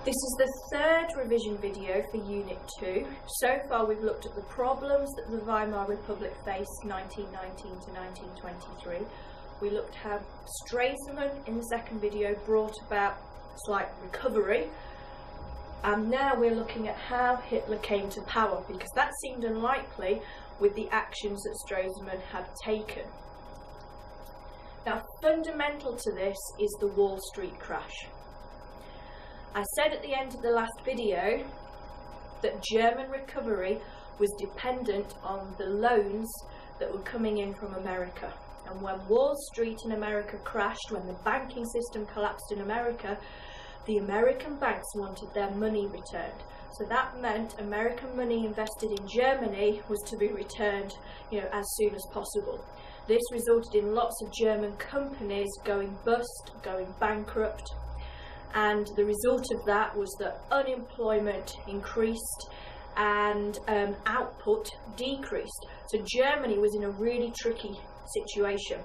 This is the third revision video for Unit 2. So far we've looked at the problems that the Weimar Republic faced 1919 to 1923. We looked how Stresemann in the second video brought about slight recovery. And now we're looking at how Hitler came to power, because that seemed unlikely with the actions that Stresemann had taken. Now, fundamental to this is the Wall Street crash. I said at the end of the last video that German recovery was dependent on the loans that were coming in from America. And when Wall Street in America crashed, when the banking system collapsed in America, the American banks wanted their money returned. So that meant American money invested in Germany was to be returned, as soon as possible. This resulted in lots of German companies going bust, going bankrupt. And the result of that was that unemployment increased and output decreased. So Germany was in a really tricky situation.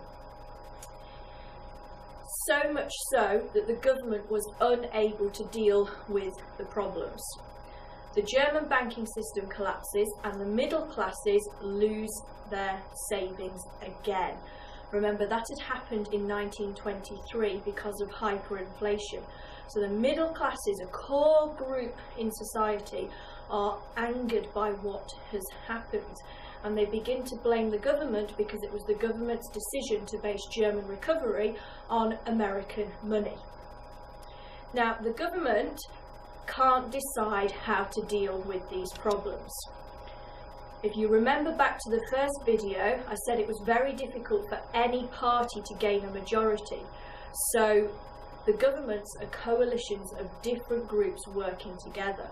So much so that the government was unable to deal with the problems. The German banking system collapses and the middle classes lose their savings again. Remember, that had happened in 1923 because of hyperinflation. So the middle classes, a core group in society, are angered by what has happened. And they begin to blame the government because it was the government's decision to base German recovery on American money. Now, the government can't decide how to deal with these problems. If you remember back to the first video, I said it was very difficult for any party to gain a majority. So the governments are coalitions of different groups working together,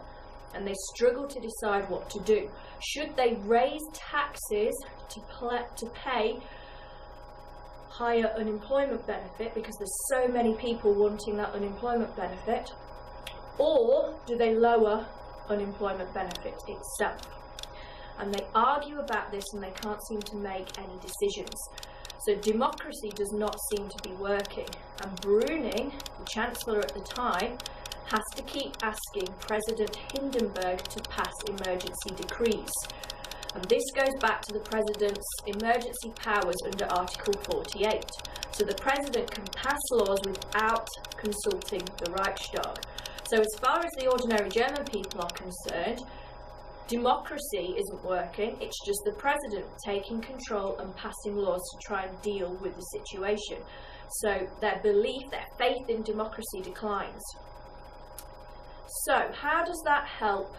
and they struggle to decide what to do. Should they raise taxes to pay higher unemployment benefit, because there's so many people wanting that unemployment benefit, or do they lower unemployment benefit itself? And they argue about this and they can't seem to make any decisions. So democracy does not seem to be working. And Bruning, the chancellor at the time, has to keep asking President Hindenburg to pass emergency decrees. And this goes back to the president's emergency powers under Article 48. So the president can pass laws without consulting the Reichstag. So as far as the ordinary German people are concerned, democracy isn't working. It's just the president taking control and passing laws to try and deal with the situation. So their belief, their faith in democracy declines. So how does that help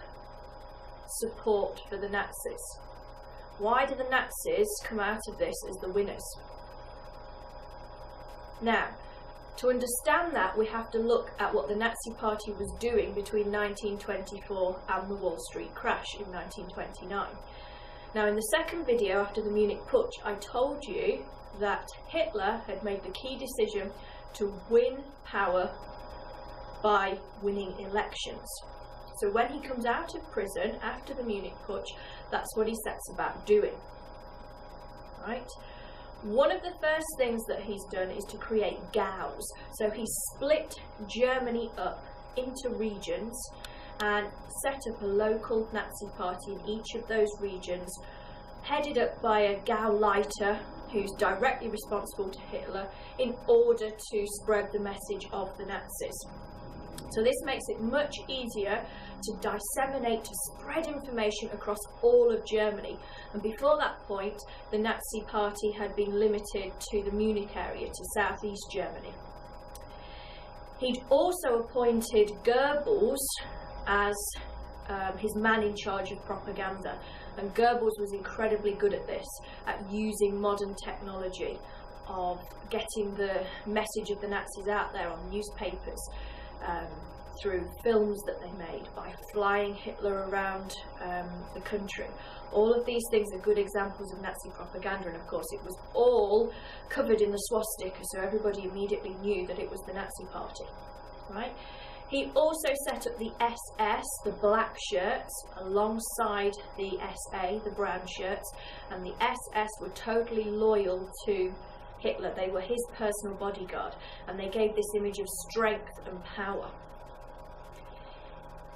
support for the Nazis? Why do the Nazis come out of this as the winners? Now, to understand that, we have to look at what the Nazi Party was doing between 1924 and the Wall Street crash in 1929. Now, in the second video after the Munich Putsch, I told you that Hitler had made the key decision to win power by winning elections. So when he comes out of prison after the Munich Putsch, that's what he sets about doing. Right? One of the first things that he's done is to create GAUs. So he split Germany up into regions and set up a local Nazi party in each of those regions, headed up by a Gauleiter who's directly responsible to Hitler, in order to spread the message of the Nazis. So this makes it much easier to disseminate, to spread information across all of Germany. And before that point, the Nazi Party had been limited to the Munich area, to southeast Germany. He'd also appointed Goebbels as his man in charge of propaganda. And Goebbels was incredibly good at this, at using modern technology, of getting the message of the Nazis out there on newspapers, through films that they made, by flying Hitler around the country. All of these things are good examples of Nazi propaganda, and of course it was all covered in the swastika, so everybody immediately knew that it was the Nazi Party. Right? He also set up the SS, the black shirts, alongside the SA, the brown shirts, and the SS were totally loyal to Hitler. They were his personal bodyguard, and they gave this image of strength and power.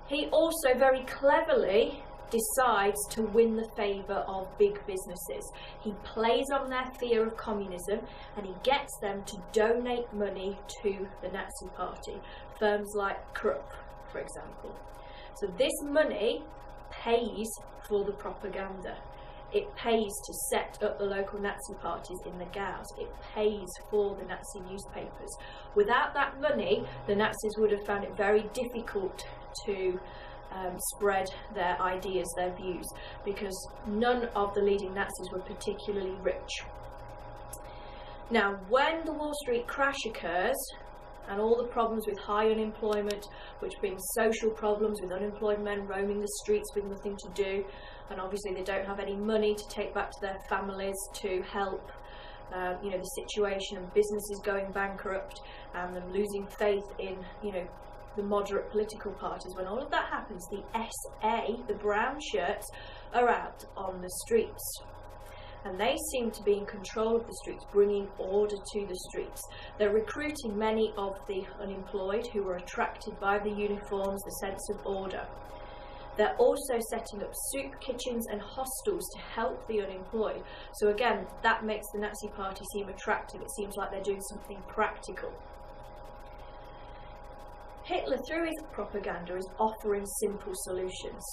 He also very cleverly decides to win the favour of big businesses. He plays on their fear of communism and he gets them to donate money to the Nazi Party, firms like Krupp, for example. So this money pays for the propaganda. It pays to set up the local Nazi parties in the Gauss. It pays for the Nazi newspapers. Without that money, the Nazis would have found it very difficult to spread their ideas, their views, because none of the leading Nazis were particularly rich. Now, when the Wall Street crash occurs, and all the problems with high unemployment, which being social problems with unemployed men roaming the streets with nothing to do, and obviously they don't have any money to take back to their families to help the situation, and businesses going bankrupt and them losing faith in the moderate political parties. When all of that happens, the SA, the brown shirts, are out on the streets. And they seem to be in control of the streets, bringing order to the streets. They're recruiting many of the unemployed who were attracted by the uniforms, the sense of order. They're also setting up soup kitchens and hostels to help the unemployed. So again, that makes the Nazi Party seem attractive. It seems like they're doing something practical. Hitler, through his propaganda, is offering simple solutions.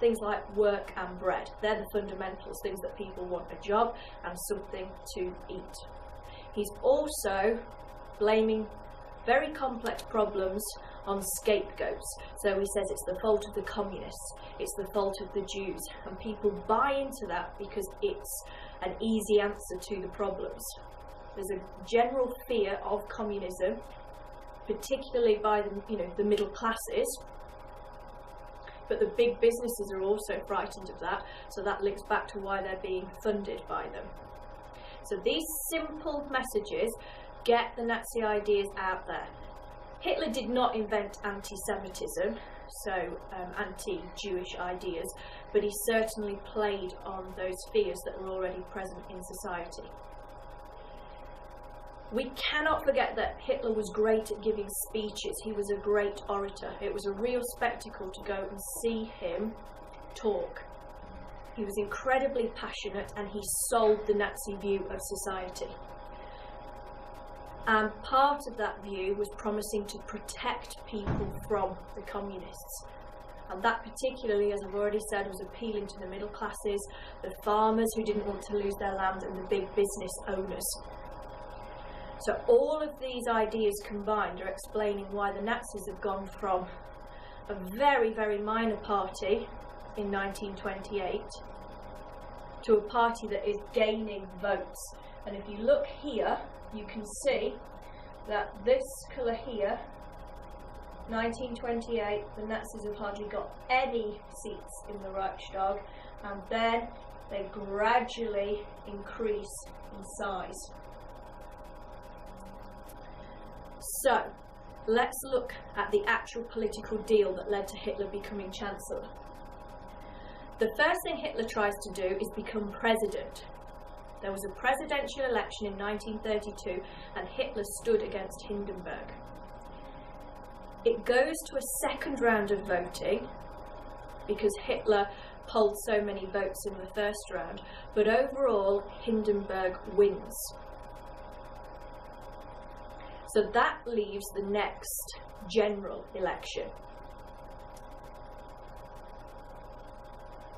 Things like work and bread. They're the fundamentals, things that people want: a job and something to eat. He's also blaming very complex problems on scapegoats. So he says it's the fault of the communists, it's the fault of the Jews, and people buy into that because it's an easy answer to the problems. There's a general fear of communism, particularly by the middle classes. But the big businesses are also frightened of that, so that links back to why they're being funded by them. So these simple messages get the Nazi ideas out there. Hitler did not invent anti-Semitism, so anti-Jewish ideas, but he certainly played on those fears that were already present in society. We cannot forget that Hitler was great at giving speeches. He was a great orator. It was a real spectacle to go and see him talk. He was incredibly passionate and he sold the Nazi view of society. And part of that view was promising to protect people from the communists. And that particularly, as I've already said, was appealing to the middle classes, the farmers who didn't want to lose their land, and the big business owners. So all of these ideas combined are explaining why the Nazis have gone from a very, very minor party in 1928 to a party that is gaining votes. And if you look here, you can see that this colour here, 1928, the Nazis have hardly got any seats in the Reichstag, and then they gradually increase in size. So, let's look at the actual political deal that led to Hitler becoming Chancellor. The first thing Hitler tries to do is become president. There was a presidential election in 1932 and Hitler stood against Hindenburg. It goes to a second round of voting because Hitler polled so many votes in the first round, but overall Hindenburg wins. So that leaves the next general election.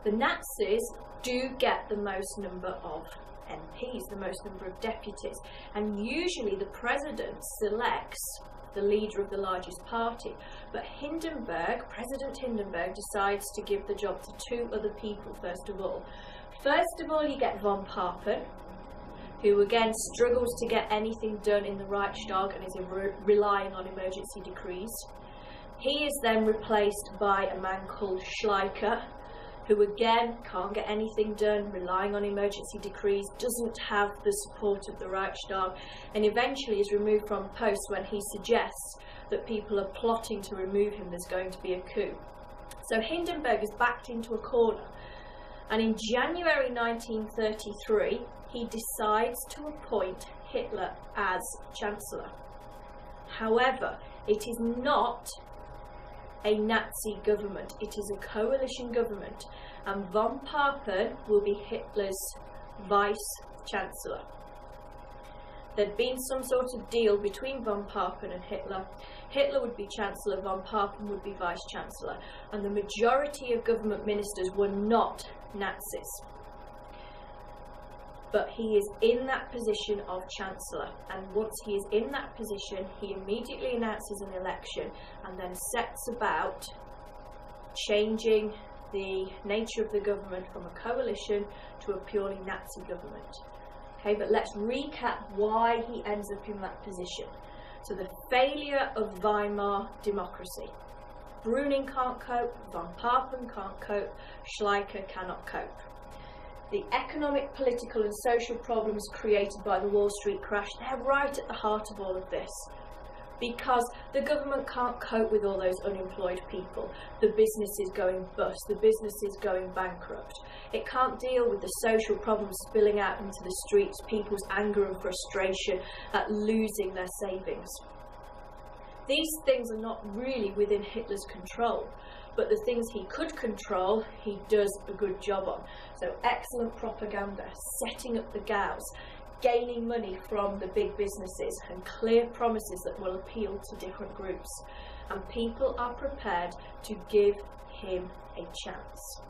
The Nazis do get the most number of MPs, the most number of deputies, and usually the president selects the leader of the largest party. But President Hindenburg decides to give the job to two other people first of all. First of all, you get von Papen, who again struggles to get anything done in the Reichstag and is relying on emergency decrees. He is then replaced by a man called Schleicher, who again can't get anything done, relying on emergency decrees, doesn't have the support of the Reichstag, and eventually is removed from post when he suggests that people are plotting to remove him, there's going to be a coup. So Hindenburg is backed into a corner, and in January 1933 he decides to appoint Hitler as Chancellor. However, it is not a Nazi government. It is a coalition government, and von Papen will be Hitler's vice-chancellor. There'd been some sort of deal between von Papen and Hitler. Hitler would be chancellor, von Papen would be vice-chancellor, and the majority of government ministers were not Nazis. But he is in that position of chancellor, and once he is in that position, he immediately announces an election and then sets about changing the nature of the government from a coalition to a purely Nazi government. Okay, but let's recap why he ends up in that position. So the failure of Weimar democracy. Bruning can't cope, von Papen can't cope, Schleicher cannot cope. The economic, political and social problems created by the Wall Street crash, they're right at the heart of all of this. Because the government can't cope with all those unemployed people, the businesses going bust, the businesses going bankrupt. It can't deal with the social problems spilling out into the streets, people's anger and frustration at losing their savings. These things are not really within Hitler's control, but the things he could control, he does a good job on. So excellent propaganda, setting up the GAUs, gaining money from the big businesses, and clear promises that will appeal to different groups. And people are prepared to give him a chance.